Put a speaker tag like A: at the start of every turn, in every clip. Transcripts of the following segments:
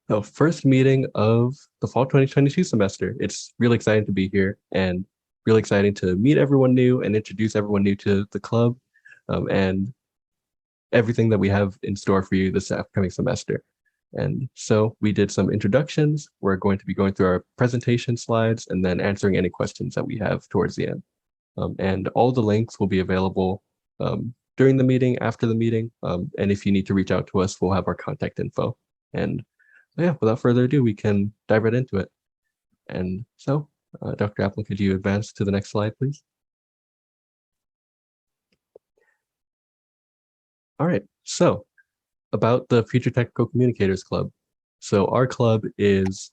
A: So first meeting of the fall 2022 semester. It's really exciting to be here and really exciting to meet everyone new and introduce everyone new to the club and everything that we have in store for you this upcoming semester. And so we did some introductions. We're going to be going through our presentation slides and then answering any questions that we have towards the end. And all the links will be available during the meeting, after the meeting. And if you need to reach out to us, we'll have our contact info. And yeah, without further ado, we can dive right into it. And so, Dr. Applin, could you advance to the next slide, please? All right, so about the Future Technical Communicators Club. So our club is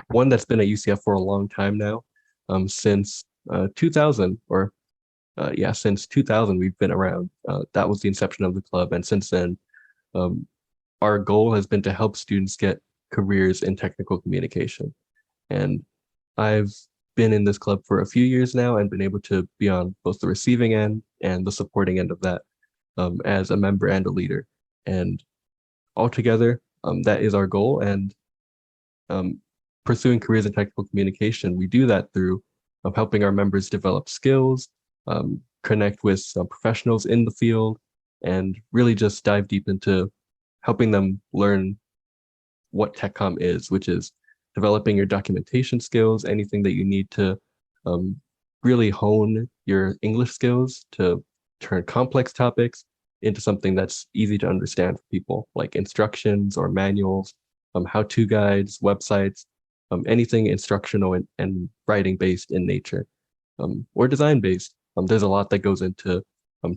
A: one that's been at UCF for a long time now, since 2000, or yeah, since 2000 we've been around. That was the inception of the club, and since then, our goal has been to help students get careers in technical communication. And I've been in this club for a few years now and been able to be on both the receiving end and the supporting end of that as a member and a leader. And altogether, that is our goal. And pursuing careers in technical communication, we do that through helping our members develop skills, connect with professionals in the field, and really just dive deep into helping them learn what TechCom is, which is developing your documentation skills, anything that you need to really hone your English skills to turn complex topics into something that's easy to understand for people, like instructions or manuals, how-to guides, websites, anything instructional and writing-based in nature, or design-based. There's a lot that goes into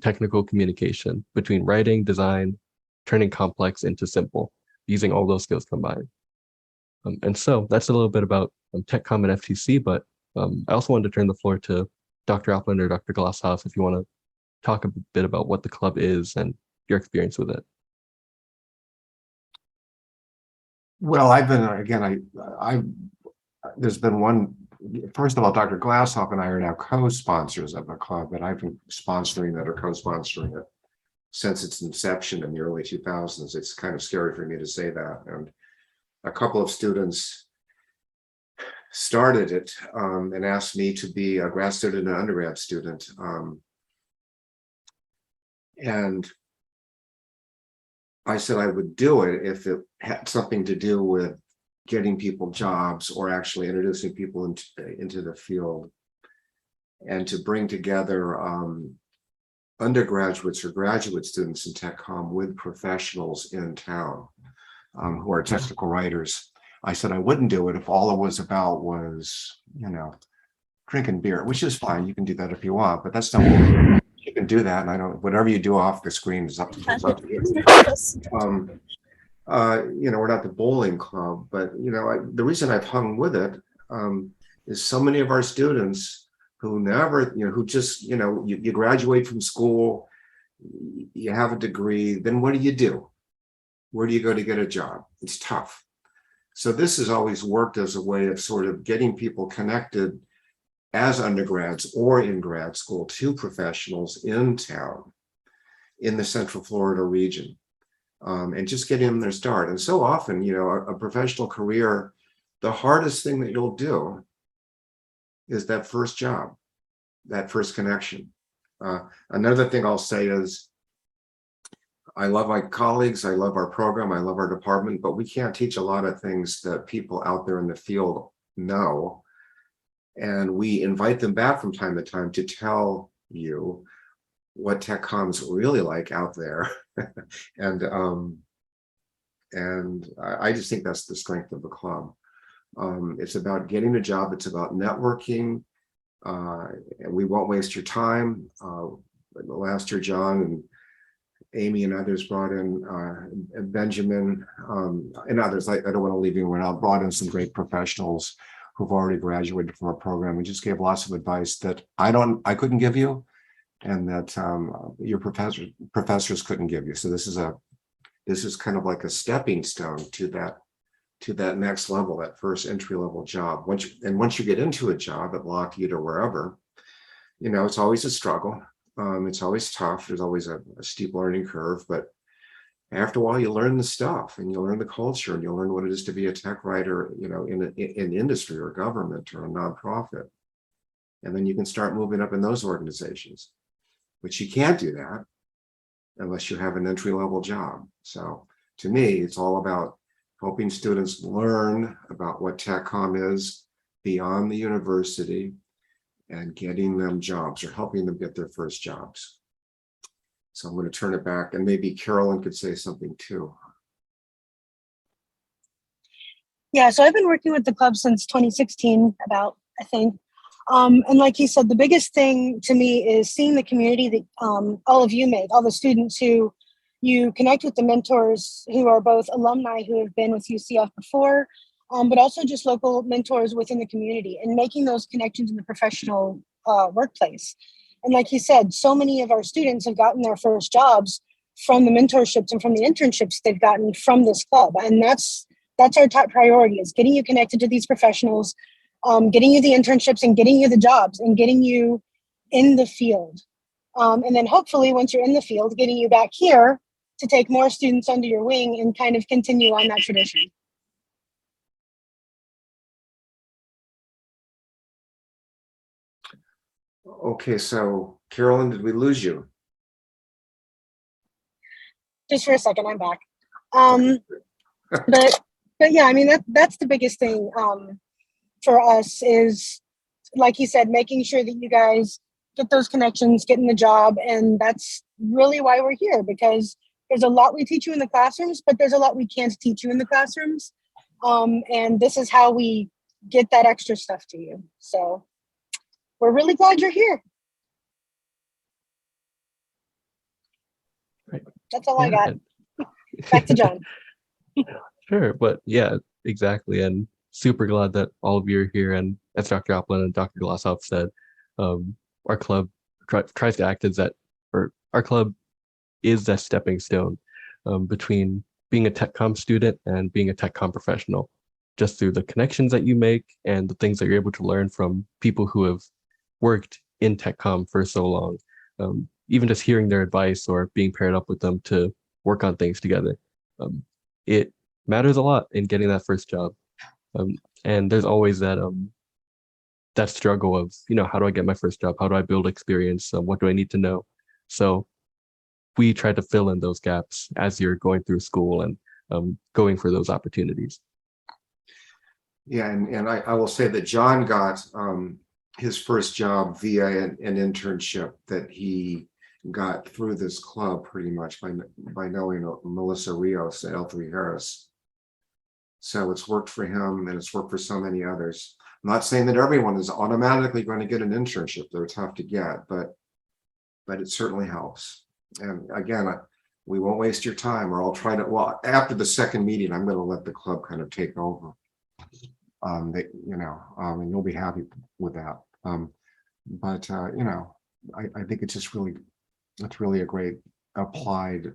A: technical communication between writing, design, turning complex into simple, using all those skills combined. And so that's a little bit about TechCom and FTC, but I also wanted to turn the floor to Dr. Applin or Dr. Glasshoff if you want to talk a bit about what the club is and your experience with it.
B: Well, I've been, again, there's been one, first of all, Dr. Glasshoff and I are now co-sponsors of the club, but I've been sponsoring that or co-sponsoring it since its inception in the early 2000s. It's kind of scary for me to say that. And a couple of students started it and asked me to be a grad student and undergrad student. And I said I would do it if it had something to do with getting people jobs or actually introducing people into the field, and to bring together undergraduates or graduate students in TechCom with professionals in town who are technical writers. I said I wouldn't do it if all it was about was, drinking beer, which is fine. You can do that if you want, but that's not. You can do that, and I don't. Whatever you do off the screen is up to you. We're not the bowling club, but the reason I've hung with it is so many of our students who never, who just, you graduate from school, you have a degree, then what do? Where do you go to get a job? It's tough. So this has always worked as a way of sort of getting people connected as undergrads or in grad school to professionals in town, in the Central Florida region, and just getting them their start. And so often, a professional career, the hardest thing that you'll do is that first job, that first connection. Another thing I'll say is, I love my colleagues, I love our program, I love our department, but we can't teach a lot of things that people out there in the field know. And we invite them back from time to time to tell you what TechCom's really like out there. and I just think that's the strength of the club. It's about getting a job, it's about networking, and we won't waste your time. Last year, John and Amy and others brought in Benjamin and others. I don't want to leave anyone out. Brought in some great professionals who've already graduated from our program. We just gave lots of advice that I couldn't give you, and that your professors couldn't give you. So this is kind of like a stepping stone to that next level, that first entry level job. Once you get into a job at Lockheed or wherever, it's always a struggle. It's always tough. There's always a steep learning curve, but After a while, you learn the stuff and you learn the culture and you learn what it is to be a tech writer, in industry or government or a nonprofit. And then you can start moving up in those organizations. But you can't do that unless you have an entry-level job. So to me, it's all about helping students learn about what TechCom is beyond the university and getting them jobs or helping them get their first jobs. So I'm going to turn it back, and maybe Carolyn could say something too.
C: Yeah, so I've been working with the club since 2016, about, I think. And like he said, the biggest thing to me is seeing the community that all of you make, all the students who you connect with, the mentors who are both alumni who have been with UCF before, but also just local mentors within the community, and making those connections in the professional workplace. And like he said, so many of our students have gotten their first jobs from the mentorships and from the internships they've gotten from this club. And that's our top priority, is getting you connected to these professionals, getting you the internships and getting you the jobs and getting you in the field. And then hopefully once you're in the field, getting you back here to take more students under your wing and kind of continue on that tradition.
B: Okay, so Carolyn, did we lose you?
C: Just for a second, I'm back. But yeah, I mean, that's the biggest thing for us, is, like you said, making sure that you guys get those connections, getting the job. And that's really why we're here, because there's a lot we teach you in the classrooms, but there's a lot we can't teach you in the classrooms. And this is how we get that extra stuff to you. So we're really glad you're here.
A: Right.
C: That's all I got. Back to John.
A: Sure, but yeah, exactly. And super glad that all of you are here. And as Dr. Oplin and Dr. Glossoff said, our club tries to act as that, or our club is that stepping stone between being a TechCom student and being a TechCom professional, just through the connections that you make and the things that you're able to learn from people who have worked in TechCom for so long. Even just hearing their advice or being paired up with them to work on things together. It matters a lot in getting that first job. And there's always that that struggle of, how do I get my first job? How do I build experience? What do I need to know? So we try to fill in those gaps as you're going through school and going for those opportunities.
B: Yeah, and I will say that John got his first job via an internship that he got through this club, pretty much by knowing Melissa Rios at L3 Harris. So it's worked for him, and it's worked for so many others. I'm not saying that everyone is automatically going to get an internship. They're tough to get, but it certainly helps. And again, we won't waste your time, or I'll try to, well, after the second meeting, I'm going to let the club kind of take over. And you'll be happy with that. I think it's just really a great applied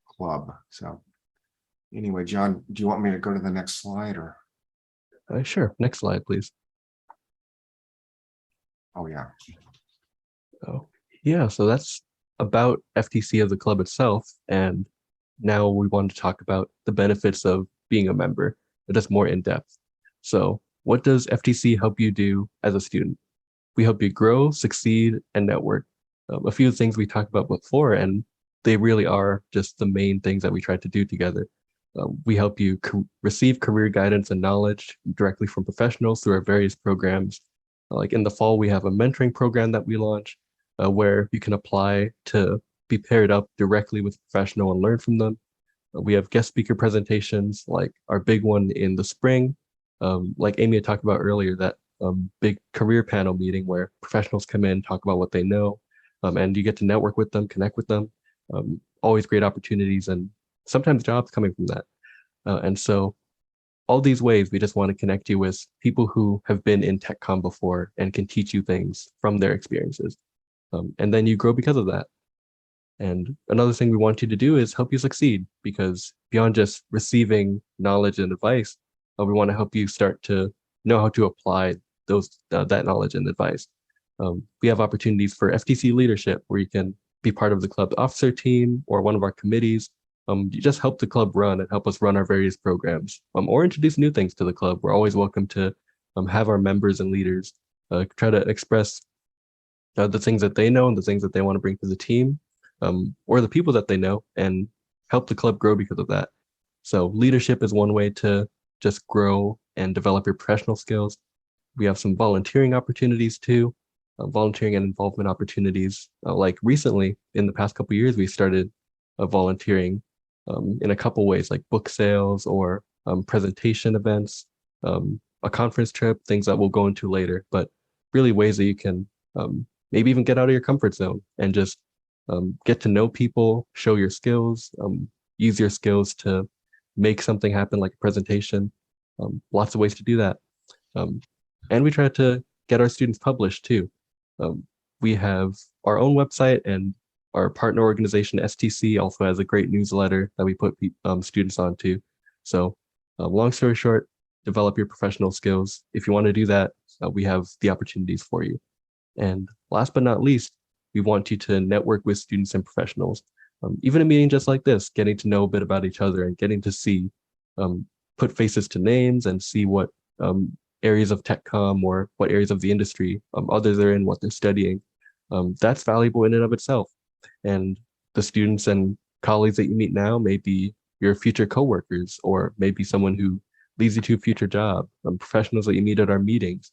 B: club. So anyway, John, do you want me to go to the next slide, or?
A: Sure. Next slide, please.
B: Oh, yeah.
A: Oh, yeah. So that's about FTC as a club itself. And now we want to talk about the benefits of being a member, but just more in depth. So what does FTC help you do as a student? We help you grow, succeed, and network. A few things we talked about before, and they really are just the main things that we try to do together. We help you receive career guidance and knowledge directly from professionals through our various programs. Like in the fall, we have a mentoring program that we launch where you can apply to be paired up directly with a professional and learn from them. We have guest speaker presentations, like our big one in the spring. Like Amy had talked about earlier, that big career panel meeting where professionals come in, talk about what they know, and you get to network with them, connect with them. Always great opportunities and sometimes jobs coming from that. And so all these ways, we just want to connect you with people who have been in TechCom before and can teach you things from their experiences. And then you grow because of that. And another thing we want you to do is help you succeed, because beyond just receiving knowledge and advice, we want to help you start to know how to apply that knowledge and advice. We have opportunities for FTC leadership where you can be part of the club officer team or one of our committees you just help the club run and help us run our various programs, or introduce new things to the club. We're always welcome to have our members and leaders try to express the things that they know and the things that they want to bring to the team, or the people that they know, and help the club grow because of that. So leadership is one way to just grow and develop your professional skills. We have some volunteering opportunities too, volunteering and involvement opportunities. Like recently, in the past couple of years, we started volunteering in a couple ways, like book sales or presentation events, a conference trip, things that we'll go into later, but really ways that you can maybe even get out of your comfort zone and just get to know people, show your skills, use your skills to make something happen like a presentation. Lots of ways to do that. And we try to get our students published too. We have our own website, and our partner organization, FTC, also has a great newsletter that we put students onto. So long story short, develop your professional skills. If you want to do that, we have the opportunities for you. And last but not least, we want you to network with students and professionals. Even a meeting just like this, getting to know a bit about each other and getting to see, put faces to names and see what areas of tech comm or what areas of the industry others are in, what they're studying. That's valuable in and of itself. And the students and colleagues that you meet now may be your future coworkers, or maybe someone who leads you to a future job, professionals that you meet at our meetings.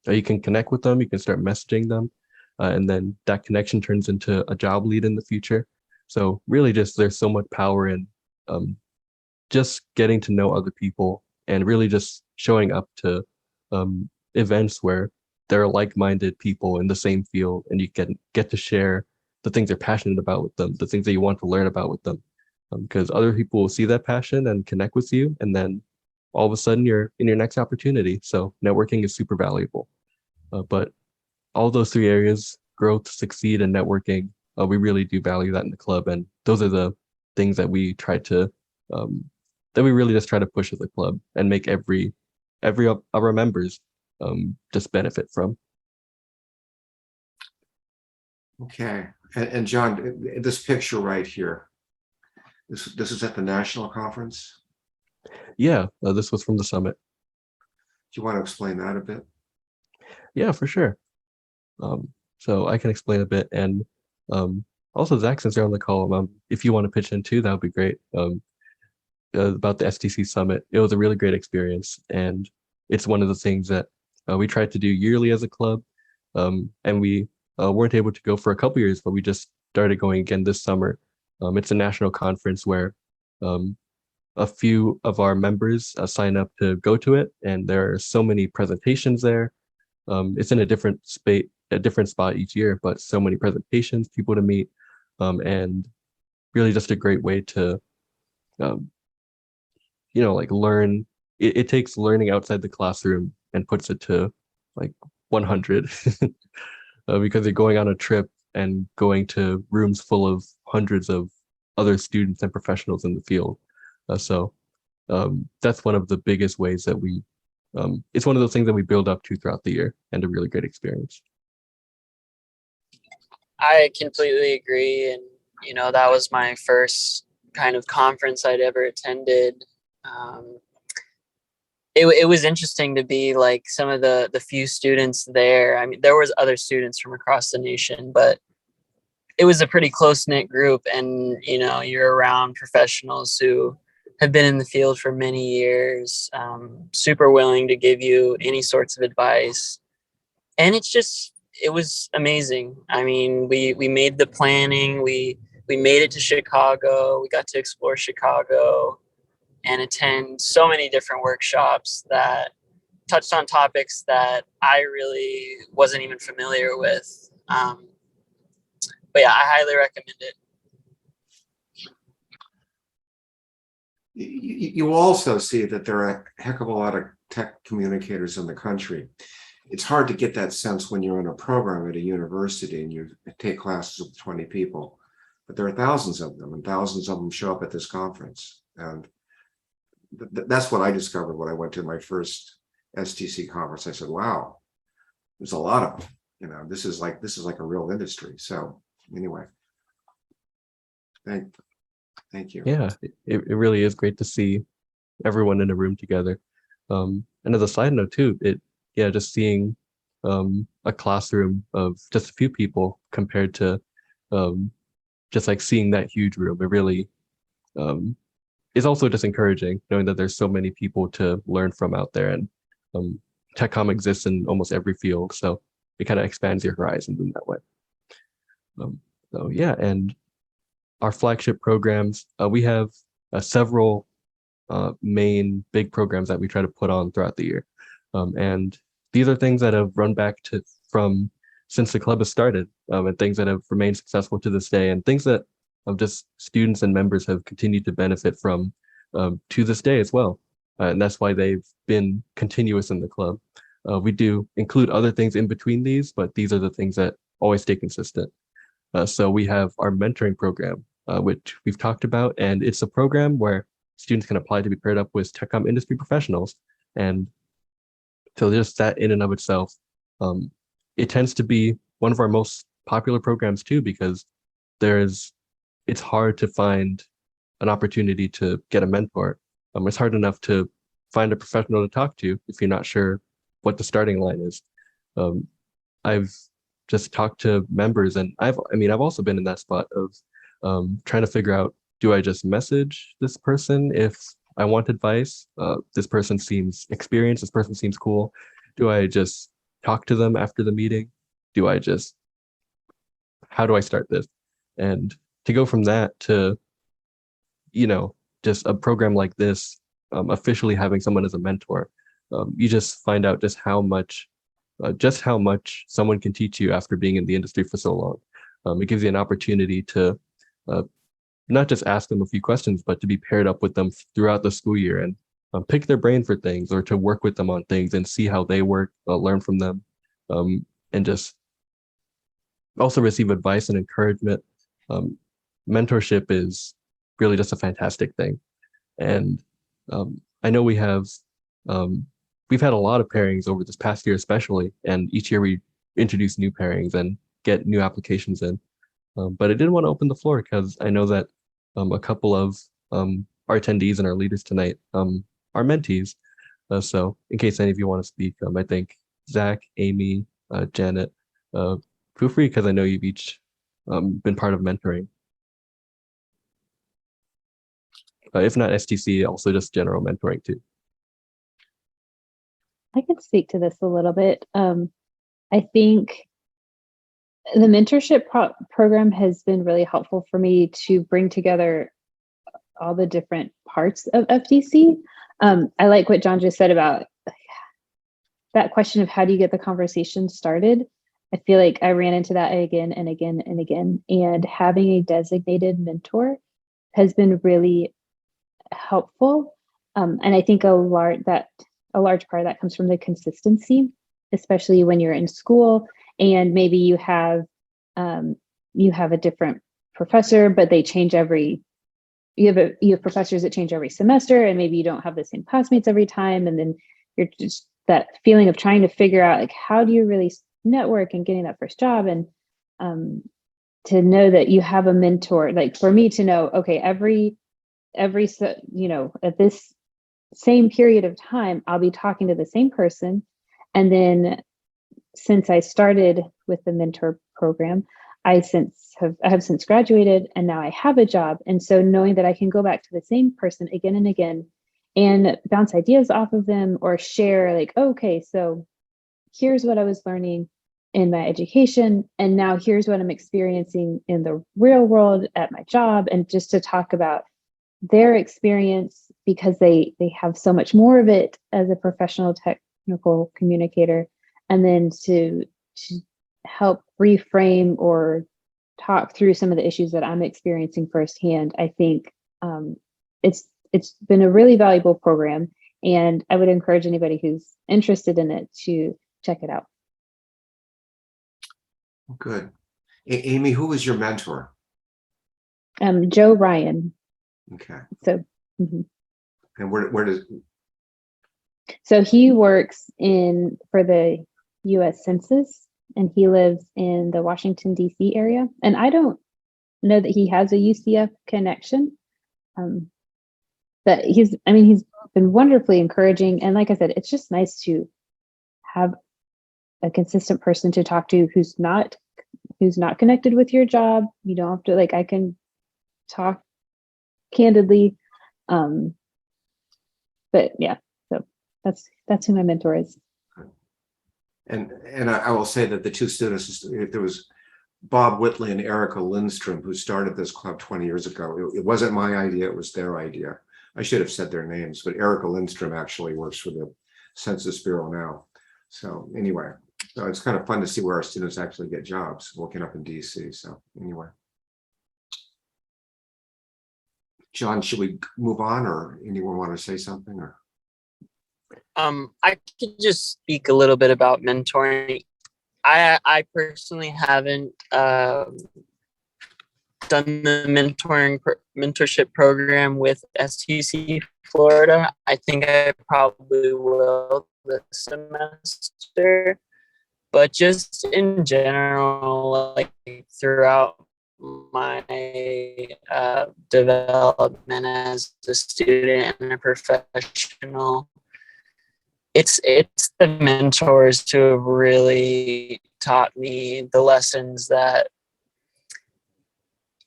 A: You can connect with them, you can start messaging them, and then that connection turns into a job lead in the future. So really just there's so much power in just getting to know other people and really just showing up to events where there are like-minded people in the same field, and you can get to share the things you're passionate about with them, the things that you want to learn about with them, because other people will see that passion and connect with you, and then all of a sudden you're in your next opportunity. So networking is super valuable. But all those three areas, growth, succeed, and networking, we really do value that in the club. And those are the things that we try to, that we really just try to push as a club and make every of our members just benefit from.
B: Okay. And John, this picture right here, this is at the national conference.
A: Yeah, this was from the summit.
B: Do you want to explain that a bit?
A: Yeah, for sure. So I can explain a bit, and also Zach, since you're on the call, if you want to pitch in too, that would be great. About the STC summit, it was a really great experience, and it's one of the things that we tried to do yearly as a club, and we weren't able to go for a couple years, but we just started going again this summer. It's a national conference where a few of our members sign up to go to it, and there are so many presentations there. It's in a different spot each year, but so many presentations, people to meet, and really just a great way to, like learn. It takes learning outside the classroom and puts it to like 100 because you're going on a trip and going to rooms full of hundreds of other students and professionals in the field. So that's one of the biggest ways that we, it's one of those things that we build up to throughout the year, and a really great experience.
D: I completely agree. And, that was my first kind of conference I'd ever attended. It was interesting to be like some of the few students there. I mean, there was other students from across the nation, but it was a pretty close-knit group. And, you're around professionals who have been in the field for many years, super willing to give you any sorts of advice. And it was amazing. I mean, we made the planning, we made it to Chicago, we got to explore Chicago and attend so many different workshops that touched on topics that I really wasn't even familiar with. But yeah, I highly recommend it.
B: You also see that there are a heck of a lot of tech communicators in the country. It's hard to get that sense when you're in a program at a university and you take classes with 20 people, but there are thousands of them, and thousands of them show up at this conference. And that's what I discovered when I went to my first STC conference. I said, wow, there's a lot of them. This is like a real industry. So anyway, Thank you.
A: Yeah, it really is great to see everyone in a room together. And as a side note too, yeah, just seeing a classroom of just a few people compared to um, just like seeing that huge room, it really um, is also just encouraging knowing that there's so many people to learn from out there. And um, TechCom exists in almost every field, so it kind of expands your horizons in that way. Um, so yeah, and our flagship programs, we have several main big programs that we try to put on throughout the year. And these are things that have run back to from since the club has started, and things that have remained successful to this day, and things that just students and members have continued to benefit from to this day as well. And that's why they've been continuous in the club. We do include other things in between these, but these are the things that always stay consistent. So we have our mentoring program, which we've talked about, and it's a program where students can apply to be paired up with TechCom industry professionals. And so just that in and of itself, um, it tends to be one of our most popular programs too, because it's hard to find an opportunity to get a mentor. It's hard enough to find a professional to talk to if you're not sure what the starting line is. Um, I've just talked to members, and I've also been in that spot of trying to figure out, do I just message this person if I want advice? This person seems experienced. This person seems cool. Do I just talk to them after the meeting? Do I just, how do I start this? And to go from that to, just a program like this, officially having someone as a mentor, you just find out just how much someone can teach you after being in the industry for so long. It gives you an opportunity to uh, not just ask them a few questions, but to be paired up with them throughout the school year and pick their brain for things, or to work with them on things and see how they work, learn from them, and just also receive advice and encouragement. Um, Mentorship is really just a fantastic thing. And I know um, we've had a lot of pairings over this past year, especially, and each year we introduce new pairings and get new applications in. But I did want to open the floor because I know that a couple of our attendees and our leaders tonight are mentees. So in case any of you want to speak, I think Zach, Amy, Janet, uh, feel free because I know you've each been part of mentoring. If not STC, also just general mentoring too.
E: I can speak to this a little bit. I think the mentorship program has been really helpful for me to bring together all the different parts of FTC. I like what John just said about that question of how do you get the conversation started. I feel like I ran into that again and again and again, and having a designated mentor has been really helpful. And I think a large part of that comes from the consistency, especially when you're in school and maybe you have a different professor, but they change you have professors that change every semester, and maybe you don't have the same classmates every time. And then you're just that feeling of trying to figure out, like, how do you really network and getting that first job? And to know that you have a mentor, like for me to know, okay, every at this same period of time, I'll be talking to the same person. And then since I started with the mentor program, I have since graduated, and now I have a job. And so knowing that I can go back to the same person again and again and bounce ideas off of them, or share, like, okay, so here's what I was learning in my education, and now here's what I'm experiencing in the real world at my job, and just to talk about their experience, because they have so much more of it as a professional technical communicator, and then to help reframe or talk through some of the issues that I'm experiencing firsthand. I think it's been a really valuable program, and I would encourage anybody who's interested in it to check it out.
B: Good. Amy, who was your mentor?
E: Joe Ryan.
B: Okay.
E: So, mhm.
B: And where does?
E: So he works for the U.S. Census, and he lives in the Washington, D.C. area. And I don't know that he has a UCF connection, that he's been wonderfully encouraging. And like I said, it's just nice to have a consistent person to talk to who's not connected with your job. You don't have to, like, I can talk candidly. But yeah, so that's who my mentor is.
B: And I will say that the two students, there was Bob Whitley and Erica Lindstrom, who started this club 20 years ago. It wasn't my idea, it was their idea. I should have said their names, but Erica Lindstrom actually works for the Census Bureau now. So anyway, so it's kind of fun to see where our students actually get jobs working up in DC. So anyway. John, should we move on, or anyone want to say something? Or
D: I could just speak a little bit about mentoring. I personally haven't done the mentorship program with FTC Florida. I think I probably will this semester, but just in general, like throughout my development as a student and a professional, it's the mentors who have really taught me the lessons that,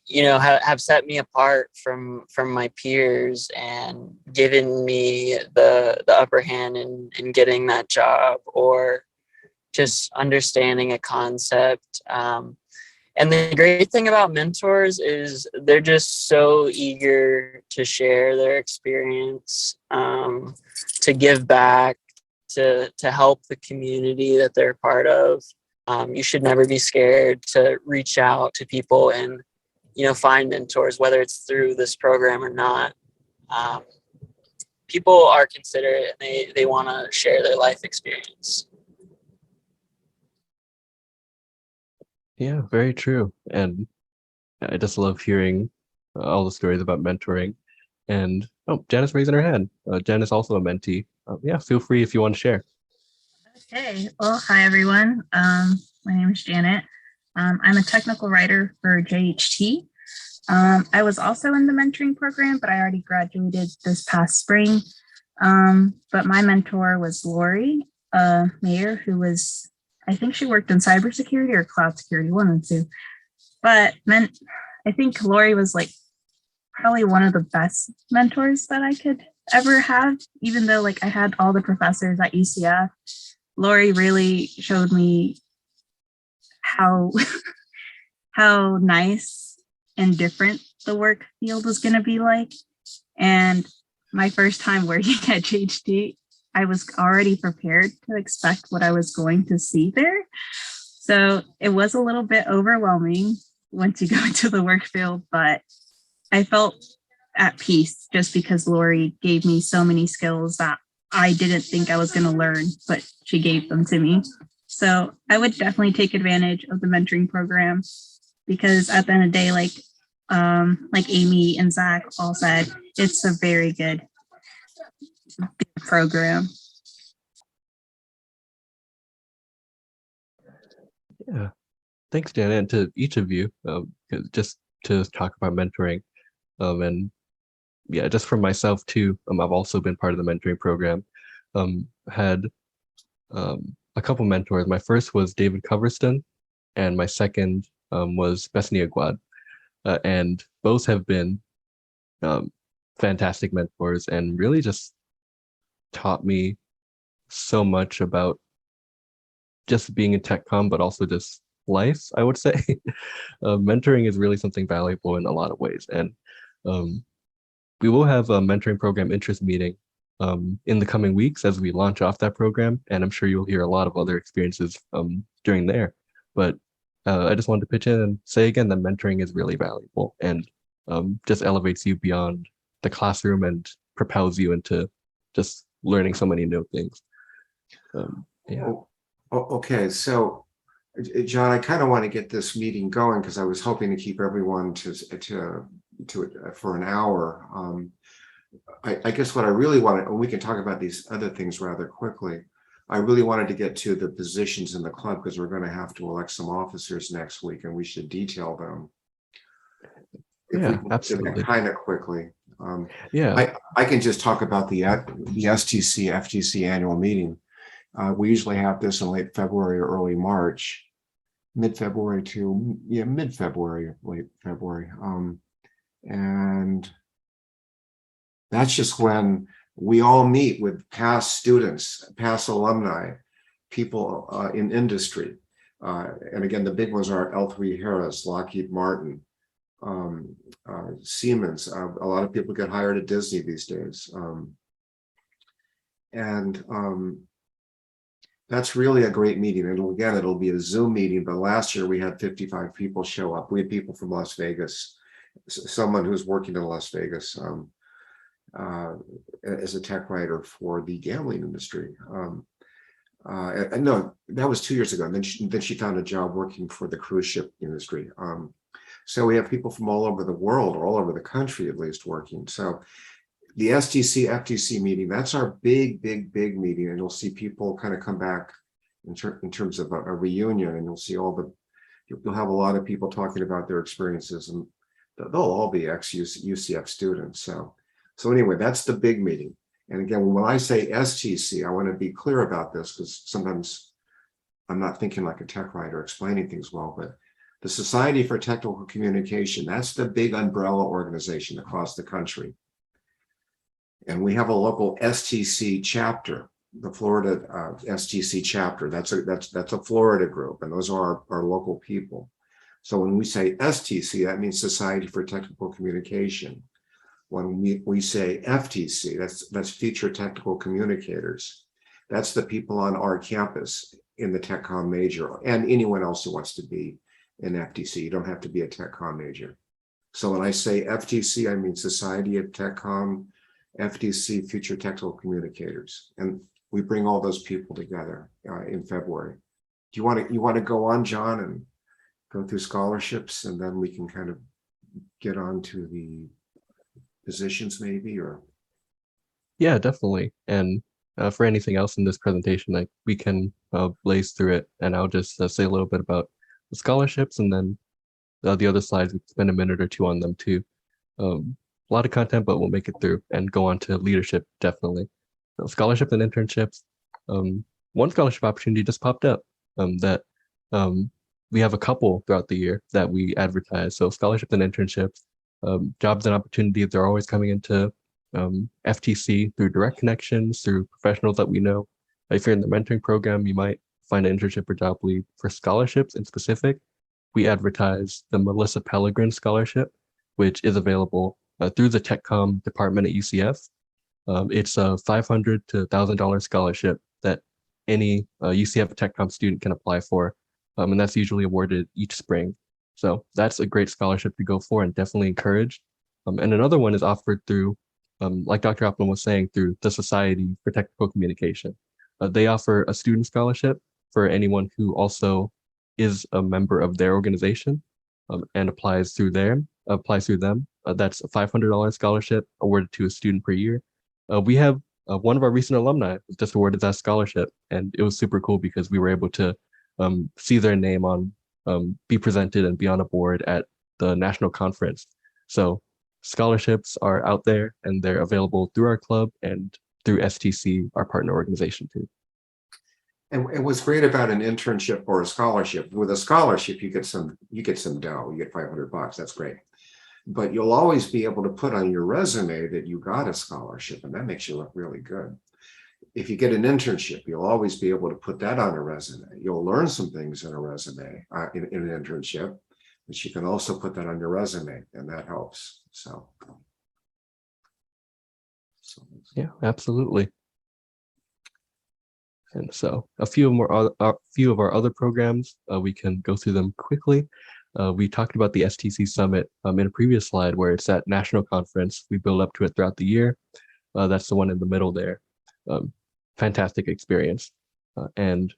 D: you know, have set me apart from my peers and given me the upper hand in getting that job, or just understanding a concept. And the great thing about mentors is they're just so eager to share their experience, to give back, to help the community that they're part of. You should never be scared to reach out to people and, you know, find mentors, whether it's through this program or not. People are considerate and they want to share their life experience.
A: Yeah, very true. And I just love hearing all the stories about mentoring. And oh, Janice raising her hand. Janice also a mentee. Yeah, feel free if you want to share.
F: Okay. Well, hi everyone. My name is Janet. I'm a technical writer for JHT. I was also in the mentoring program, but I already graduated this past spring. But my mentor was Lori Mayer, who was, I think she worked in cybersecurity or cloud security, one of the two. But I think Lori was like probably one of the best mentors that I could ever have, even though like I had all the professors at UCF. Lori really showed me how how nice and different the work field was going to be like. And my first time working at JHD, I was already prepared to expect what I was going to see there. So it was a little bit overwhelming once you go into the work field, but I felt at peace just because Lori gave me so many skills that I didn't think I was going to learn, but she gave them to me. So I would definitely take advantage of the mentoring program, because at the end of the day, like Amy and Zach all said, it's a very good program.
A: Yeah, thanks, Janet, and to each of you. Just to talk about mentoring, and yeah, just for myself too. I've also been part of the mentoring program. Had a couple mentors. My first was David Coverston, and my second was Bethany Aguad. And both have been fantastic mentors and really just taught me so much about just being in tech comm, but also just life, I would say. Mentoring is really something valuable in a lot of ways. And we will have a mentoring program interest meeting in the coming weeks as we launch off that program. And I'm sure you'll hear a lot of other experiences during there. But I just wanted to pitch in and say again that mentoring is really valuable and just elevates you beyond the classroom and propels you into just learning so many new things. Yeah.
B: Okay, so John, I kind of want to get this meeting going because I was hoping to keep everyone to for an hour. I guess what I really wanted, and we can talk about these other things rather quickly. I really wanted to get to the positions in the club because we're going to have to elect some officers next week, and we should detail them.
A: Yeah, absolutely.
B: Kind of quickly.
A: Yeah.
B: I can just talk about the STC FTC annual meeting. We usually have this in late February or early March, mid-February to mid-February, late February, and that's just when we all meet with past students, past alumni, people in industry. And again, the big ones are L3Harris, Lockheed Martin, Siemens. A lot of people get hired at Disney these days. That's really a great meeting. It'll be a Zoom meeting, but last year we had 55 people show up. We had people from Las Vegas, someone who's working in Las Vegas as a tech writer for the gambling industry. And no, that was 2 years ago. And then she found a job working for the cruise ship industry. So we have people from all over the world, or all over the country at least, working. So the STC FTC meeting, that's our big meeting, and you'll see people kind of come back in terms of a reunion, and you'll see you'll have a lot of people talking about their experiences, and they'll all be ex-UCF students. So anyway, that's the big meeting. And again, when I say STC, I want to be clear about this, because sometimes I'm not thinking like a tech writer explaining things well, but the Society for Technical Communication, that's the big umbrella organization across the country. And we have a local STC chapter, the Florida STC chapter. That's a Florida group, and those are our local people. So when we say STC, that means Society for Technical Communication. When we say FTC, that's Future Technical Communicators. That's the people on our campus in the Tech Com major, and anyone else who wants to be in FTC. You don't have to be a Tech Com major. So when I say FTC, I mean Society of Tech Com, FTC, Future Technical Communicators, and we bring all those people together in February. Do you want to go on, John, and go through scholarships, and then we can kind of get on to the positions maybe? Or
A: Yeah, definitely. And for anything else in this presentation, we can blaze through it, and I'll just say a little bit about the scholarships, and then the other slides, we can spend a minute or two on them too. A lot of content, but we'll make it through and go on to leadership, definitely. So scholarship and internships. One scholarship opportunity just popped up that we have a couple throughout the year that we advertise. So scholarships and internships, jobs and opportunities, they're always coming into FTC through direct connections, through professionals that we know. If you're in the mentoring program, you might find an internship or job lead. For scholarships in specific, we advertise the Melissa Pellegrin Scholarship, which is available through the TechCom department at UCF. It's a $500 to $1,000 scholarship that any UCF TechCom student can apply for, and that's usually awarded each spring. So that's a great scholarship to go for, and definitely encouraged. And another one is offered through, like Dr. Oppenham was saying, through the Society for Technical Communication. They offer a student scholarship for anyone who also is a member of their organization and applies through them. That's a $500 scholarship awarded to a student per year. We have one of our recent alumni was just awarded that scholarship, and it was super cool because we were able to see their name on, be presented and be on a board at the national conference. So scholarships are out there, and they're available through our club and through STC, our partner organization too.
B: And what's great about an internship or a scholarship, with a scholarship, you get some dough, you get $500. That's great. But you'll always be able to put on your resume that you got a scholarship, and that makes you look really good. If you get an internship, you'll always be able to put that on a resume. You'll learn some things in a resume, in an internship, but you can also put that on your resume, and that helps. So
A: yeah, absolutely. And so a few of our other programs, we can go through them quickly. We talked about the STC Summit in a previous slide, where it's that national conference. We build up to it throughout the year. That's the one in the middle there. Fantastic experience. And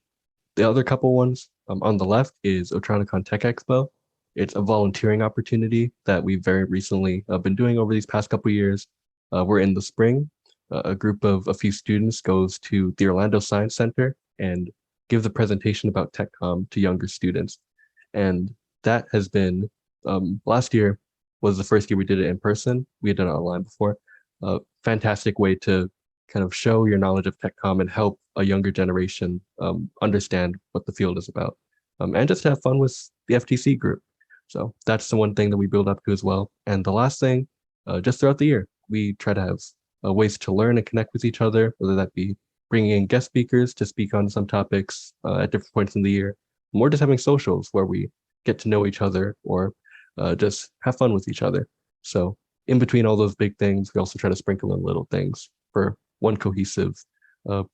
A: the other couple ones on the left is Otronicon Tech Expo. It's a volunteering opportunity that we've very recently been doing over these past couple of years. We're in the spring. A group of a few students goes to the Orlando Science Center and gives a presentation about TechCom to younger students. And that has been, last year, was the first year we did it in person. We had done it online before. Fantastic way to kind of show your knowledge of TechCom and help a younger generation understand what the field is about, and just have fun with the FTC group. So that's the one thing that we build up to as well. And the last thing, just throughout the year, we try to have ways to learn and connect with each other, whether that be bringing in guest speakers to speak on some topics at different points in the year, or just having socials where we get to know each other or just have fun with each other. So in between all those big things, we also try to sprinkle in little things for one cohesive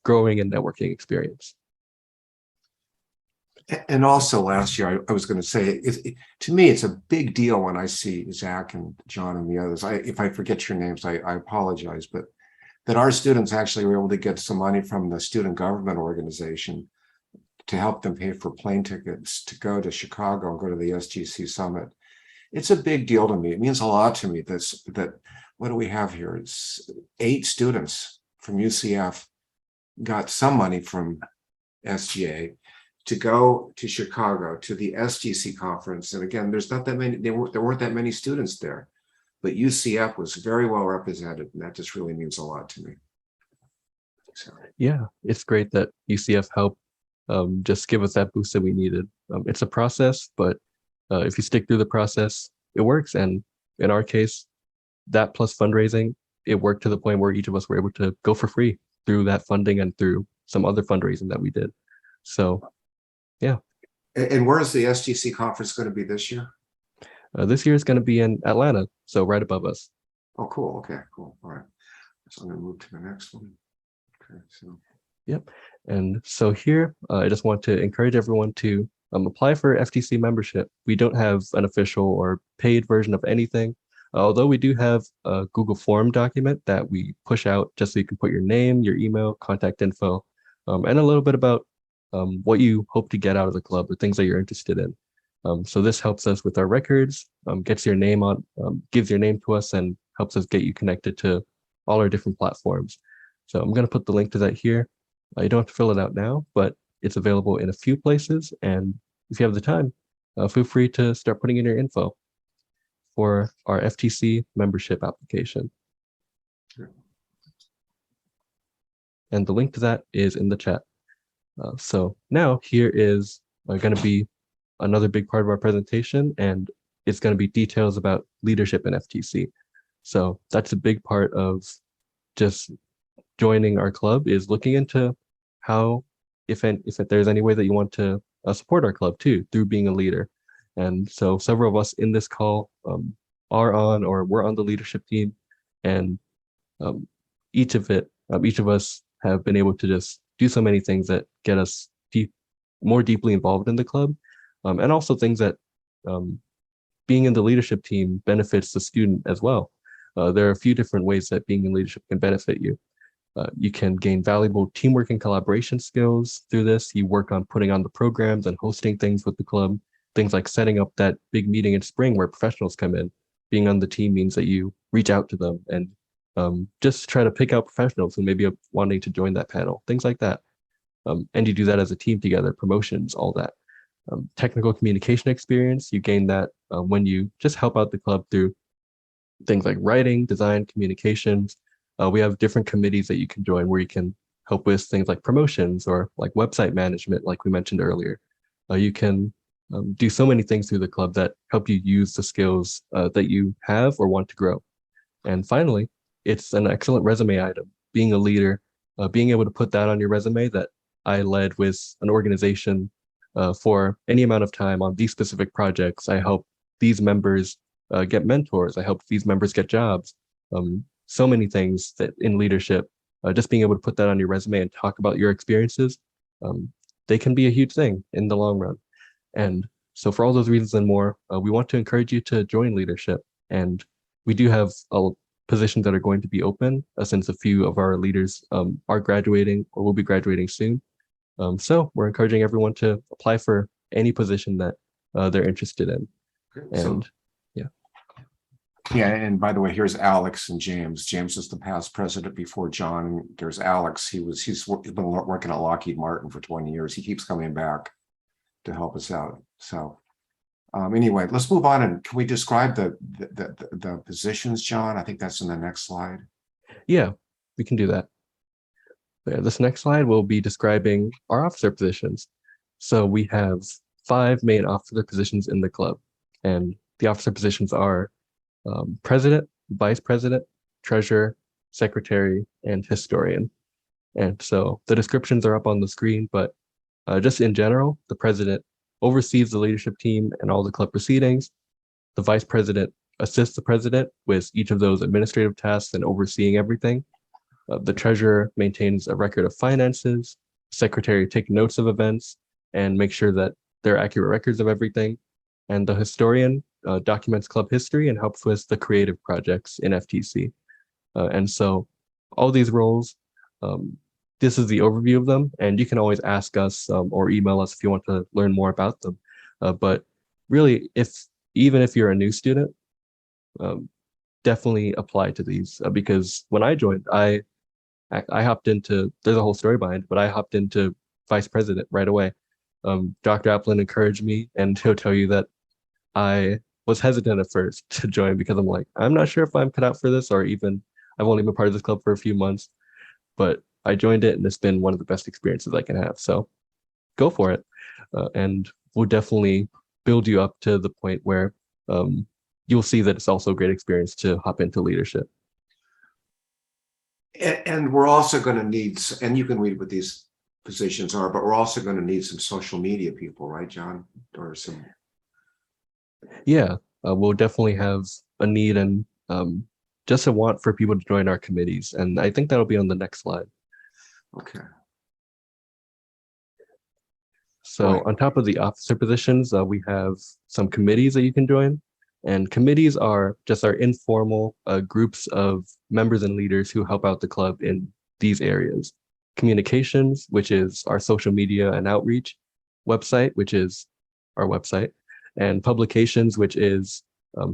A: growing and networking experience.
B: And also last year, I was going to say, to me, it's a big deal when I see Zach and John and the others. If I forget your names, I apologize, but that our students actually were able to get some money from the student government organization to help them pay for plane tickets to go to Chicago and go to the SGC summit. It's a big deal to me. It means a lot to me that what do we have here? It's 8 students from UCF got some money from SGA to go to Chicago to the SGC conference. And again, there's not that many, there weren't that many students there, but UCF was very well represented, and that just really means a lot to me. So.
A: Yeah, it's great that UCF helped just give us that boost that we needed. It's a process, but if you stick through the process, it works. And in our case, that plus fundraising, it worked to the point where each of us were able to go for free through that funding and through some other fundraising that we did. So, yeah.
B: And where is the SGC conference going to be this year?
A: This year is going to be in Atlanta, so right above us.
B: Oh, cool. Okay, cool. All right. So I'm going to move to the next one. Okay, so.
A: Yep. And so here, I just want to encourage everyone to apply for FTC membership. We don't have an official or paid version of anything, although we do have a Google Form document that we push out just so you can put your name, your email, contact info, and a little bit about what you hope to get out of the club, the things that you're interested in. So this helps us with our records, gets your name on, gives your name to us, and helps us get you connected to all our different platforms. So I'm going to put the link to that here. You don't have to fill it out now, but it's available in a few places. And if you have the time, feel free to start putting in your info for our FTC membership application.
B: Sure.
A: And the link to that is in the chat. So now here is going to be another big part of our presentation, and it's going to be details about leadership in FTC. So that's a big part of just joining our club, is looking into how, if there's any way that you want to support our club too, through being a leader. And so several of us in this call are on or we're on the leadership team, and each of us have been able to just do so many things that get us more deeply involved in the club, and also things that being in the leadership team benefits the student as well. There are a few different ways that being in leadership can benefit you. You can gain valuable teamwork and collaboration skills through this. You work on putting on the programs and hosting things with the club, things like setting up that big meeting in spring where professionals come in. Being on the team means that you reach out to them and just try to pick out professionals who may be wanting to join that panel, things like that. And you do that as a team together, promotions, all that. Technical communication experience, you gain that when you just help out the club through things like writing, design, communications. We have different committees that you can join where you can help with things like promotions or like website management, like we mentioned earlier. You can do so many things through the club that help you use the skills that you have or want to grow. And finally, it's an excellent resume item. Being a leader, being able to put that on your resume that I led with an organization for any amount of time on these specific projects. I helped these members get mentors. I helped these members get jobs. So many things that in leadership, just being able to put that on your resume and talk about your experiences, they can be a huge thing in the long run. And so for all those reasons and more, we want to encourage you to join leadership. And we do have positions that are going to be open since a few of our leaders are graduating or will be graduating soon. So we're encouraging everyone to apply for any position that they're interested in. And
B: yeah, and by the way, here's Alex and James. James is the past president before John. There's Alex. He's been working at Lockheed Martin for 20 years. He keeps coming back to help us out. So Anyway, let's move on, and can we describe the positions, John? I think that's in the next slide.
A: Yeah, we can do that. Yeah, this next slide will be describing our officer positions. So we have 5 main officer positions in the club, and the officer positions are president, vice president, treasurer, secretary, and historian. And so the descriptions are up on the screen, but just in general, the president oversees the leadership team and all the club proceedings. The vice president assists the president with each of those administrative tasks and overseeing everything. The treasurer maintains a record of finances. Secretary takes notes of events and makes sure that there are accurate records of everything. And the historian documents club history and helps with the creative projects in FTC. And so all these roles, this is the overview of them, and you can always ask us or email us if you want to learn more about them. But really, even if you're a new student, definitely apply to these because when I joined, I hopped into, there's a whole story behind it, but I hopped into vice president right away. Dr. Applin encouraged me, and he'll tell you that I was hesitant at first to join because I'm like, I'm not sure if I'm cut out for this, or even I've only been part of this club for a few months, but I joined it and it's been one of the best experiences I can have. So go for it. And we'll definitely build you up to the point where you'll see that it's also a great experience to hop into leadership.
B: And we're also going to need, and you can read what these positions are, but we're also going to need some social media people, right, John? Or some.
A: Yeah, we'll definitely have a need and just a want for people to join our committees. And I think that'll be on the next slide.
B: Okay.
A: So
B: Right.
A: on top of the officer positions, we have some committees that you can join. And committees are just our informal groups of members and leaders who help out the club in these areas. Communications, which is our social media and outreach. Website, which is our website. And publications, which is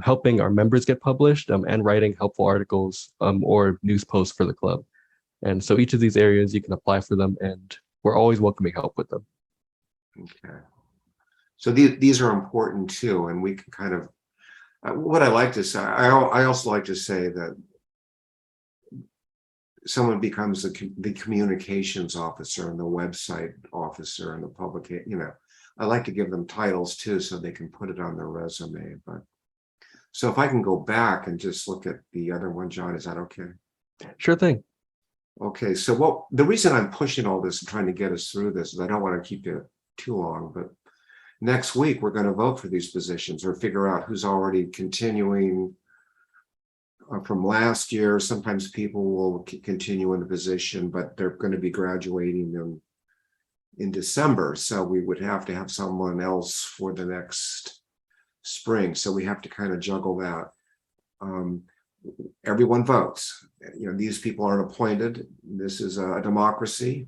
A: helping our members get published and writing helpful articles or news posts for the club. And so each of these areas, you can apply for them, and we're always welcoming help with them.
B: Okay. So these are important too, and we can kind of, what I like to say, I also like to say that someone becomes the communications officer and the website officer and the public, I like to give them titles too, so they can put it on their resume. But so if I can go back and just look at the other one, John, is that okay?
A: Sure thing.
B: Okay, so the reason I'm pushing all this and trying to get us through this is I don't want to keep you too long, but next week we're going to vote for these positions or figure out who's already continuing from last year. Sometimes people will continue in the position, but they're going to be graduating in December. So we would have to have someone else for the next spring. So we have to kind of juggle that. Everyone votes. These people aren't appointed. This is a democracy.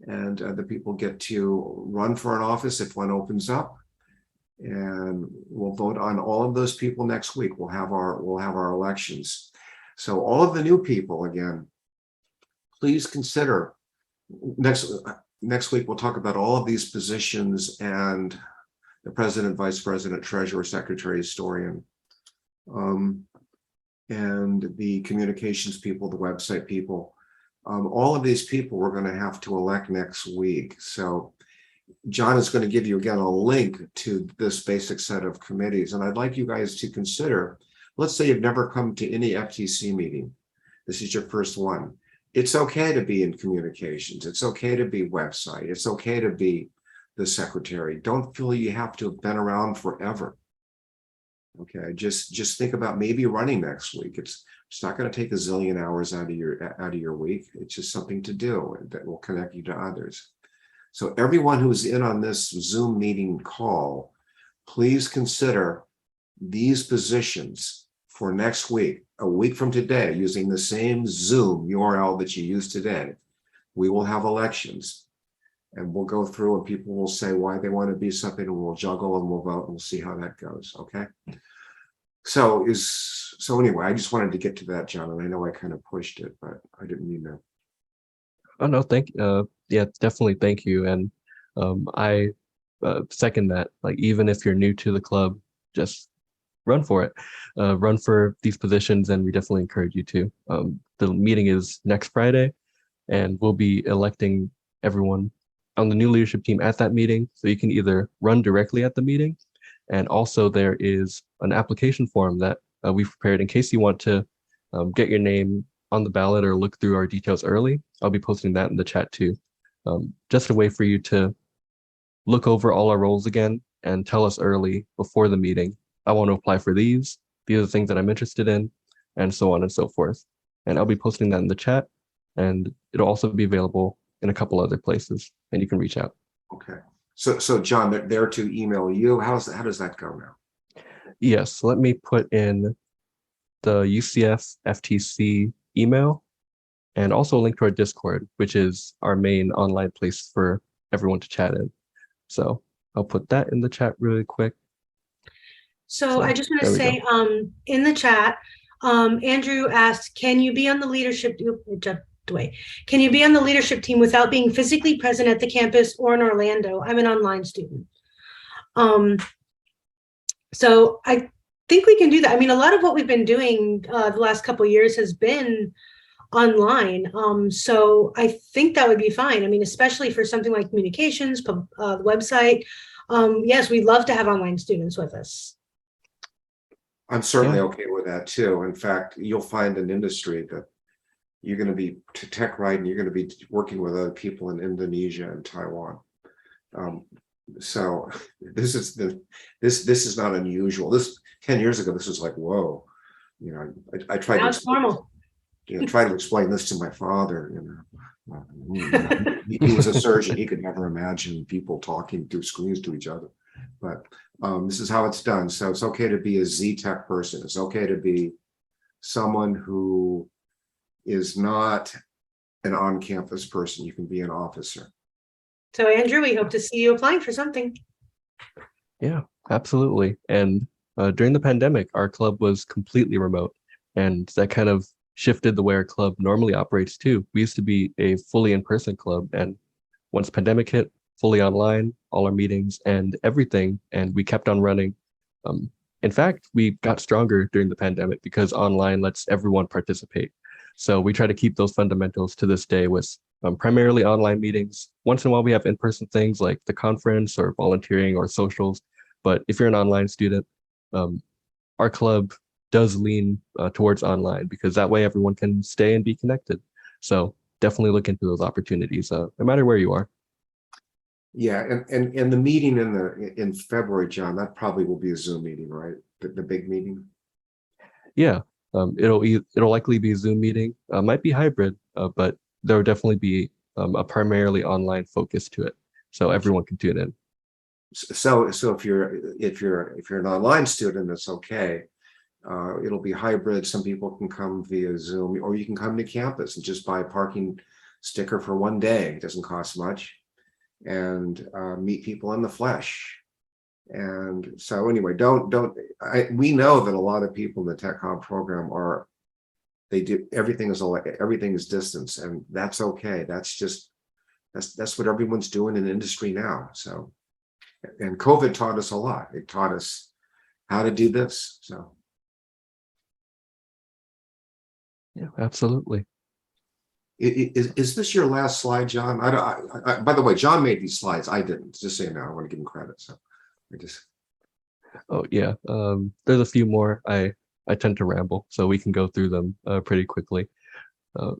B: And the people get to run for an office if one opens up. And we'll vote on all of those people next week. We'll have our elections. So all of the new people, again, please consider next week we'll talk about all of these positions and the president, vice president, treasurer, secretary, historian, and the communications people, the website people. All of these people we're going to have to elect next week. So John is going to give you again a link to this basic set of committees. And I'd like you guys to consider, let's say you've never come to any FTC meeting. This is your first one. It's okay to be in communications. It's okay to be website. It's okay to be the secretary. Don't feel you have to have been around forever. Okay, just think about maybe running next week. It's not going to take a zillion hours out of your week. It's just something to do that will connect you to others. So everyone who's in on this Zoom meeting call, please consider these positions for next week, a week from today, using the same Zoom URL that you used today. We will have elections and we'll go through and people will say why they want to be something and we'll juggle and we'll vote and we'll see how that goes. Okay. So anyway, I just wanted to get to that, John, and I know I kind of pushed it, but I didn't mean to.
A: Oh no, yeah, definitely thank you. And I second that. Like, even if you're new to the club, just run for it. Run for these positions, and we definitely encourage you to. The meeting is next Friday, and we'll be electing everyone on the new leadership team at that meeting. So you can either run directly at the meeting, and also there is an application form that we've prepared in case you want to get your name on the ballot or look through our details early. I'll be posting that in the chat too. Just a way for you to look over all our roles again and tell us early before the meeting, I want to apply for these. These are the things that I'm interested in, and so on and so forth. And I'll be posting that in the chat, and it'll also be available in a couple other places, and you can reach out.
B: Okay. So John, they're there to email you. How does that go now?
A: Yes, let me put in the UCF FTC email and also a link to our Discord, which is our main online place for everyone to chat in. So I'll put that in the chat really quick.
C: So I just want to say, in the chat, Andrew asked, can you be on the leadership Can you be on the leadership team without being physically present at the campus or in Orlando? I'm an online student. So I think we can do that. I mean, a lot of what we've been doing the last couple of years has been online. So I think that would be fine. I mean, especially for something like communications, the website. Yes, we'd love to have online students with us.
B: I'm certainly okay with that too. In fact, you'll find an industry that you're going to be tech right, and you're going to be working with other people in Indonesia and Taiwan. So this is not unusual. This 10 years ago, this was like, whoa. You know, I tried
C: now
B: to
C: it's normal.
B: Try to explain this to my father. You know, he was a surgeon. He could never imagine people talking through screens to each other. But this is how it's done. So it's okay to be a Z-Tech person. It's okay to be someone who is not an on-campus person. You can be an officer.
C: So Andrew, we hope to see you applying for something.
A: Yeah, absolutely. And during the pandemic, our club was completely remote, and that kind of shifted the way our club normally operates too. We used to be a fully in-person club, and once pandemic hit, fully online, all our meetings and everything, and we kept on running. In fact, we got stronger during the pandemic because online lets everyone participate. So we try to keep those fundamentals to this day with primarily online meetings. Once in a while, we have in-person things like the conference or volunteering or socials. But if you're an online student, our club does lean towards online because that way everyone can stay and be connected. So definitely look into those opportunities, no matter where you are.
B: Yeah, and the meeting in February, John, that probably will be a Zoom meeting, right? The big meeting.
A: Yeah, it'll likely be a Zoom meeting. Might be hybrid, but there will definitely be a primarily online focus to it, so everyone can tune in.
B: So if you're an online student, it's okay. It'll be hybrid. Some people can come via Zoom, or you can come to campus and just buy a parking sticker for one day. It doesn't cost much, and meet people in the flesh. And so anyway, we know that a lot of people in the Tech Hub program they do everything is distance, and that's okay. That's what everyone's doing in the industry now. So, and COVID taught us a lot. It taught us how to do this. So
A: yeah, absolutely.
B: Is this your last slide, John? By the way, John made these slides. I didn't. Just so you know, I want to give him credit. So I just.
A: Oh yeah, there's a few more. I tend to ramble, so we can go through them pretty quickly.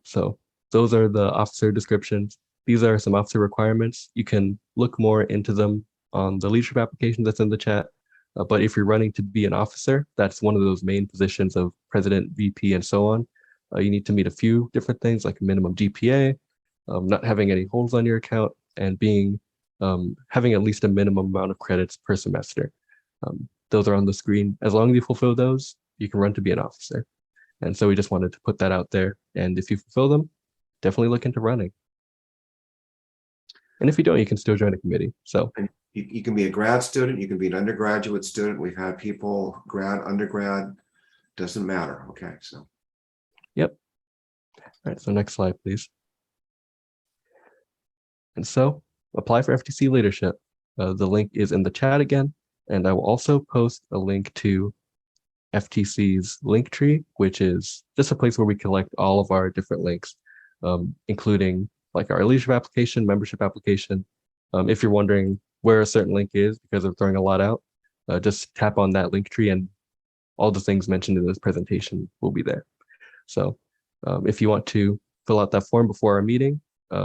A: So those are the officer descriptions. These are some officer requirements. You can look more into them on the leadership application that's in the chat. But if you're running to be an officer, that's one of those main positions of president, VP, and so on. You need to meet a few different things like a minimum GPA, not having any holes on your account, and having at least a minimum amount of credits per semester. Those are on the screen. As long as you fulfill those, you can run to be an officer. And so we just wanted to put that out there. And if you fulfill them, definitely look into running. And if you don't, you can still join a committee. So
B: you can be a grad student, you can be an undergraduate student. We've had people, grad, undergrad, doesn't matter. Okay, so.
A: Yep. All right, so next slide, please. And so apply for FTC leadership. The link is in the chat again, and I will also post a link to FTC's Linktree, which is just a place where we collect all of our different links, including like our leadership application, membership application. If you're wondering where a certain link is because I'm throwing a lot out, just tap on that Linktree and all the things mentioned in this presentation will be there. So if you want to fill out that form before our meeting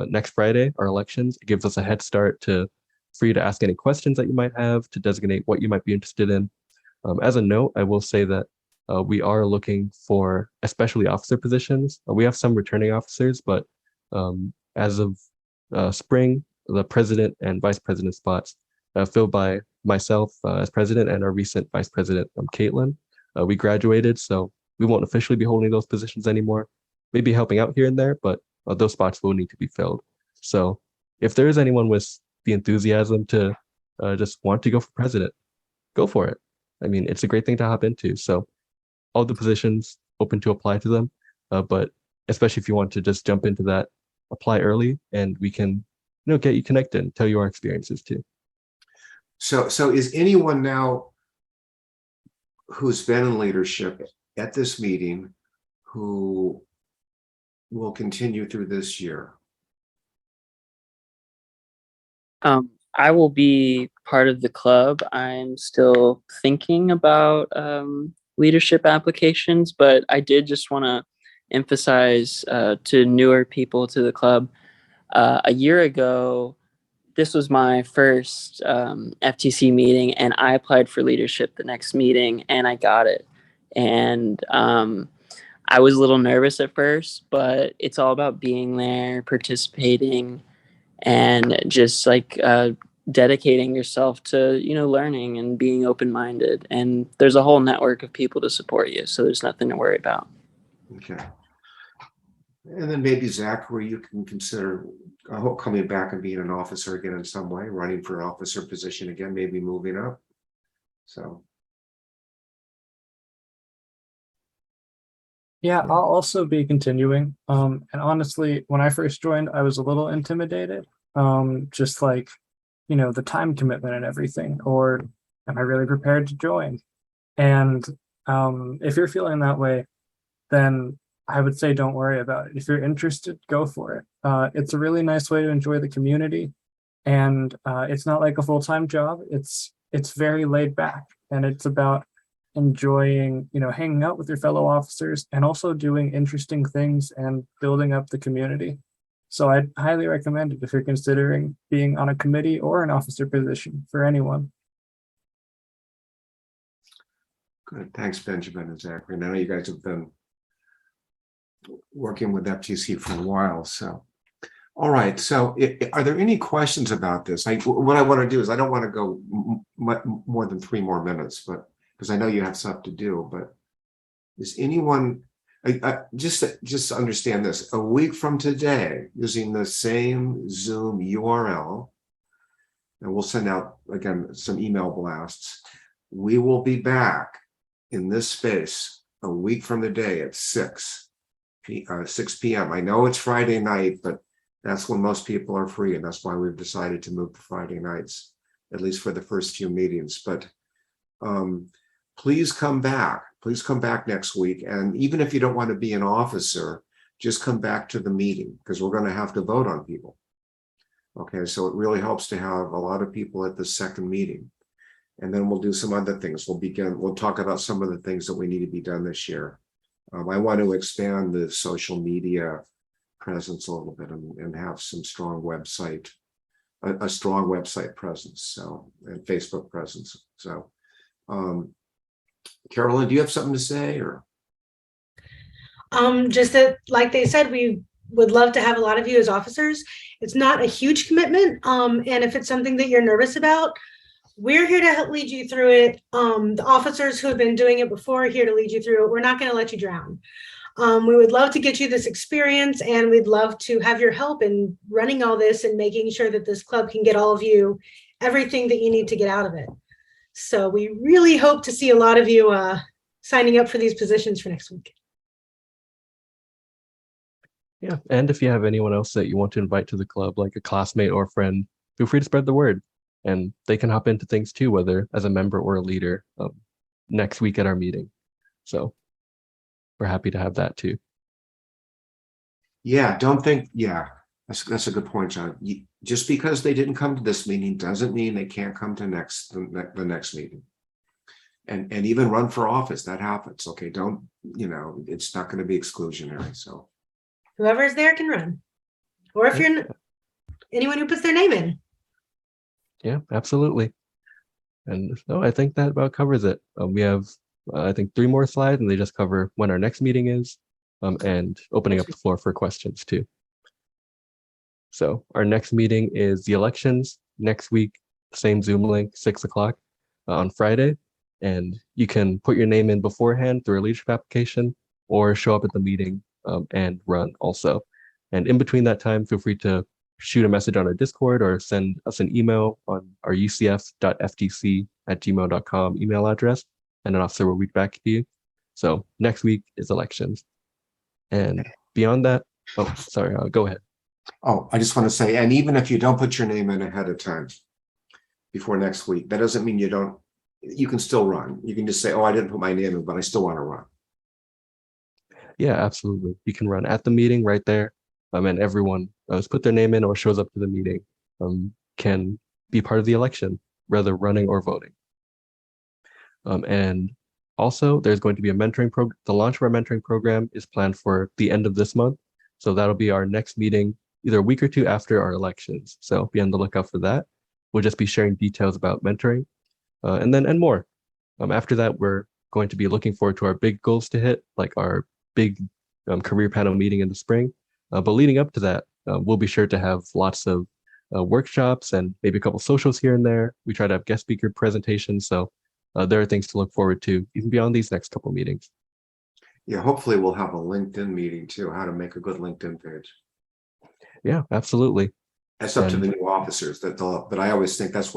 A: next Friday, our elections, it gives us a head start for you to ask any questions that you might have, to designate what you might be interested in. As a note, I will say that we are looking for especially officer positions. We have some returning officers, but as of spring, the president and vice president spots filled by myself as president and our recent vice president, Caitlin. We graduated, so we won't officially be holding those positions anymore. Maybe helping out here and there, but those spots will need to be filled. So if there is anyone with the enthusiasm to just want to go for president, go for it. I mean, it's a great thing to hop into. So all the positions open to apply to them, but especially if you want to just jump into that, apply early, and we can, get you connected and tell you our experiences too.
B: So is anyone now who's been in leadership at this meeting who will continue through this year?
D: I will be part of the club. I'm still thinking about leadership applications, but I did just want to emphasize to newer people to the club. A year ago, this was my first FTC meeting, and I applied for leadership the next meeting, and I got it. And I was a little nervous at first, but it's all about being there, participating, and just like dedicating yourself to learning and being open-minded. And there's a whole network of people to support you, so there's nothing to worry about.
B: Okay. And then maybe Zachary, you can consider, I hope, coming back and being an officer again in some way, running for an officer position again, maybe moving up. So
G: yeah, I'll also be continuing. And honestly, when I first joined, I was a little intimidated. Just like, the time commitment and everything, or am I really prepared to join? And if you're feeling that way, then I would say don't worry about it. If you're interested, go for it. It's a really nice way to enjoy the community, and it's not like a full-time job. It's very laid back, and it's about enjoying, hanging out with your fellow officers and also doing interesting things and building up the community. So I'd highly recommend it if you're considering being on a committee or an officer position for anyone.
B: good. Thanks, Benjamin and Zachary. And I know you guys have been working with FTC for a while. So, all right. So are there any questions about this? What I want to do is I don't want to go more than 3 more minutes, but because I know you have stuff to do, but is anyone, just understand this, a week from today, using the same Zoom URL, and we'll send out, again, some email blasts, we will be back in this space a week from the day at 6 p.m. I know it's Friday night, but that's when most people are free, and that's why we've decided to move to Friday nights, at least for the first few meetings. But please come back. Please come back next week. And even if you don't want to be an officer, just come back to the meeting, because we're going to have to vote on people. Okay, so it really helps to have a lot of people at the second meeting. And then we'll do some other things. We'll talk about some of the things that we need to be done this year. I want to expand the social media presence a little bit and have some strong website, a strong website presence, so, and Facebook presence. So, Carolyn, do you have something to say, or?
C: Just that, like they said, we would love to have a lot of you as officers. It's not a huge commitment. And if it's something that you're nervous about, we're here to help lead you through it. The officers who have been doing it before are here to lead you through it. We're not going to let you drown. We would love to get you this experience, and we'd love to have your help in running all this and making sure that this club can get all of you everything that you need to get out of it. So we really hope to see a lot of you signing up for these positions for next week.
A: Yeah, and if you have anyone else that you want to invite to the club, like a classmate or friend, feel free to spread the word. and they can hop into things too, whether as a member or a leader, next week at our meeting. So we're happy to have that too.
B: Yeah, don't think, yeah, that's a good point, John. Just because they didn't come to this meeting doesn't mean they can't come to the next meeting. And even run for office, that happens. Okay, don't, it's not going to be exclusionary. So
H: whoever's there can run, or if you're anyone who puts their name in.
A: Yeah, absolutely. And so I think that about covers it. We have, I think, 3 more slides, and they just cover when our next meeting is, and opening up the floor for questions too. So our next meeting is the elections next week, same Zoom link, 6 o'clock on Friday. And you can put your name in beforehand through a leadership application, or show up at the meeting and run also. And in between that time, feel free to shoot a message on our Discord or send us an email on our ucf.ftc@gmail.com email address, and an officer will reach back to you. So next week is elections. And beyond that, oh, sorry, go ahead.
B: Oh, I just want to say, and even if you don't put your name in ahead of time before next week, that doesn't mean you can still run. You can just say, oh, I didn't put my name in, but I still want to run.
A: Yeah, absolutely. You can run at the meeting right there. And everyone who's put their name in or shows up to the meeting can be part of the election, whether running or voting. And also, there's going to be a mentoring program. The launch of our mentoring program is planned for the end of this month. So that'll be our next meeting, either a week or 2 after our elections. So be on the lookout for that. We'll just be sharing details about mentoring and more. After that, we're going to be looking forward to our big goals to hit, like our big career panel meeting in the spring. But leading up to that, we'll be sure to have lots of workshops and maybe a couple socials here and there. We try to have guest speaker presentations. So there are things to look forward to even beyond these next couple meetings.
B: Yeah, hopefully we'll have a LinkedIn meeting too, how to make a good LinkedIn page.
A: Yeah, absolutely.
B: That's up to the new officers but I always think that's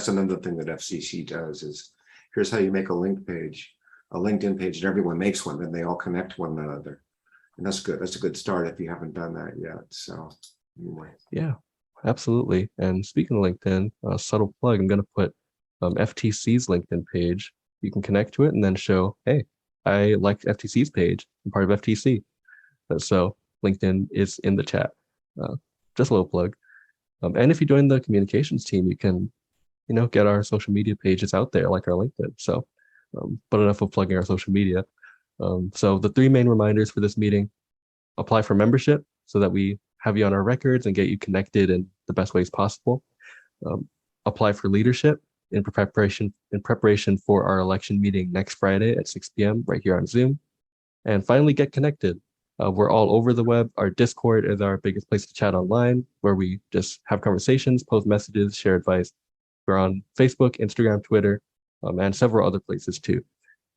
B: another thing that FCC does is, here's how you make a LinkedIn page, and everyone makes one, then they all connect to one another. And that's good. That's a good start if you haven't done that yet. So anyway.
A: Yeah, absolutely. And speaking of LinkedIn, subtle plug, I'm going to put FTC's LinkedIn page. You can connect to it and then show, hey, I like FTC's page. I'm part of FTC. So LinkedIn is in the chat. Just a little plug. And if you join the communications team, you can, get our social media pages out there like our LinkedIn. So, but enough of plugging our social media. So the 3 main reminders for this meeting: apply for membership so that we have you on our records and get you connected in the best ways possible. Apply for leadership in preparation for our election meeting next Friday at 6 p.m. right here on Zoom. And finally, get connected. We're all over the web. Our Discord is our biggest place to chat online, where we just have conversations, post messages, share advice. We're on Facebook, Instagram, Twitter, and several other places too.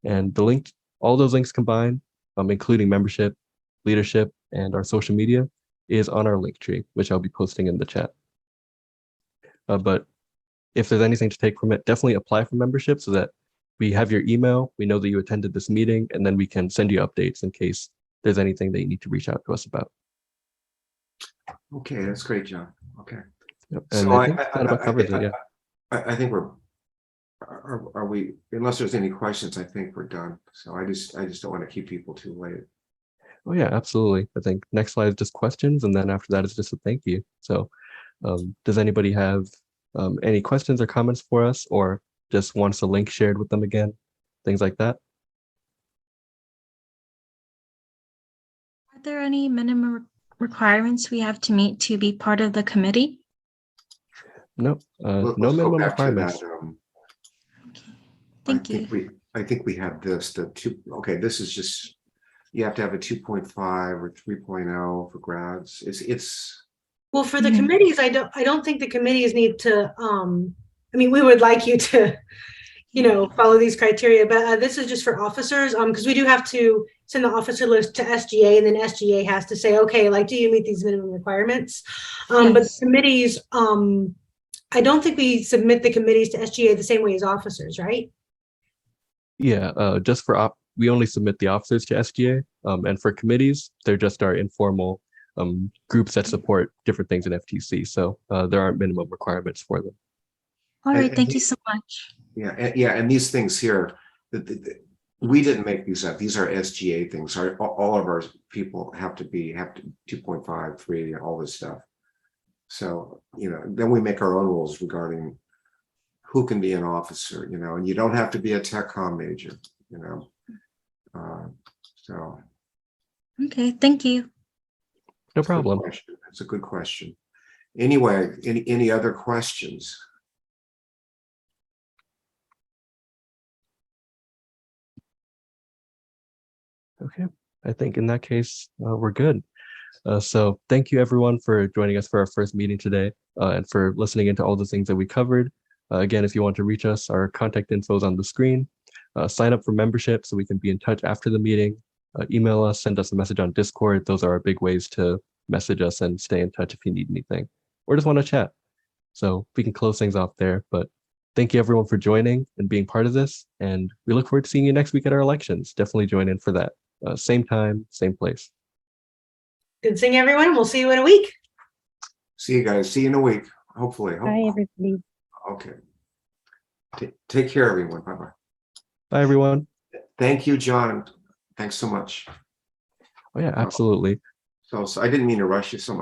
A: And the link, all those links combined, including membership, leadership, and our social media, is on our link tree, which I'll be posting in the chat. But if there's anything to take from it, definitely apply for membership so that we have your email, we know that you attended this meeting, and then we can send you updates in case there's anything that you need to reach out to us about.
B: Okay, that's great, John. Okay.
A: Yep. And
B: so
A: I think that about covers it, yeah.
B: I think are we, unless there's any questions, I think we're done. So I just don't want to keep people too late.
A: Oh yeah, absolutely. I think next slide is just questions, and then after that is just a thank you. So does anybody have any questions or comments for us, or just wants a link shared with them again? Things like that.
I: Are there any minimum requirements we have to meet to be part of the committee?
A: No,
B: Let's
A: no
B: go
A: minimum
B: back to
A: requirements.
B: that,
I: Okay. Thank you.
B: I think we have this, okay, this is just, you have to have a 2.5 or 3.0 for grads. It's
H: Well, for the committees, I don't think the committees need to, I mean, we would like you to, follow these criteria, but this is just for officers, because we do have to send the officer list to SGA, and then SGA has to say, okay, like, do you meet these minimum requirements? But
I: Yes.
H: committees, I don't think we submit the committees to SGA the same way as officers, right?
A: Yeah, just for we only submit the officers to SGA, and for committees, they're just our informal groups that support different things in FTC. So there aren't minimum requirements for them.
I: All right,
B: and
I: thank you so much.
B: Yeah, and these things here, we didn't make these up. These are SGA things. All of our people have to 2.5, 3, all this stuff. So, then we make our own rules regarding who can be an officer, and you don't have to be a tech com major, so.
I: Okay, thank you.
A: No
B: It's a good
A: problem.
B: question. It's a good question. Anyway, any other questions?
A: Okay, I think in that case, we're good. So thank you everyone for joining us for our first meeting today and for listening into all the things that we covered. Again, if you want to reach us, our contact info is on the screen. Sign up for membership so we can be in touch after the meeting. Email us, send us a message on Discord. Those are our big ways to message us and stay in touch if you need anything or just want to chat. So we can close things off there, but thank you everyone for joining and being part of this. And we look forward to seeing you next week at our elections. Definitely join in for that. Same time, same place.
H: Good seeing everyone. We'll see you in a week.
B: See you guys. See you in a week, hopefully.
E: Bye, everybody.
B: Okay. Take care, everyone. Bye-bye.
A: Bye, everyone.
B: Thank you, John. Thanks so much.
A: Oh, yeah, absolutely.
B: So I didn't mean to rush you so much.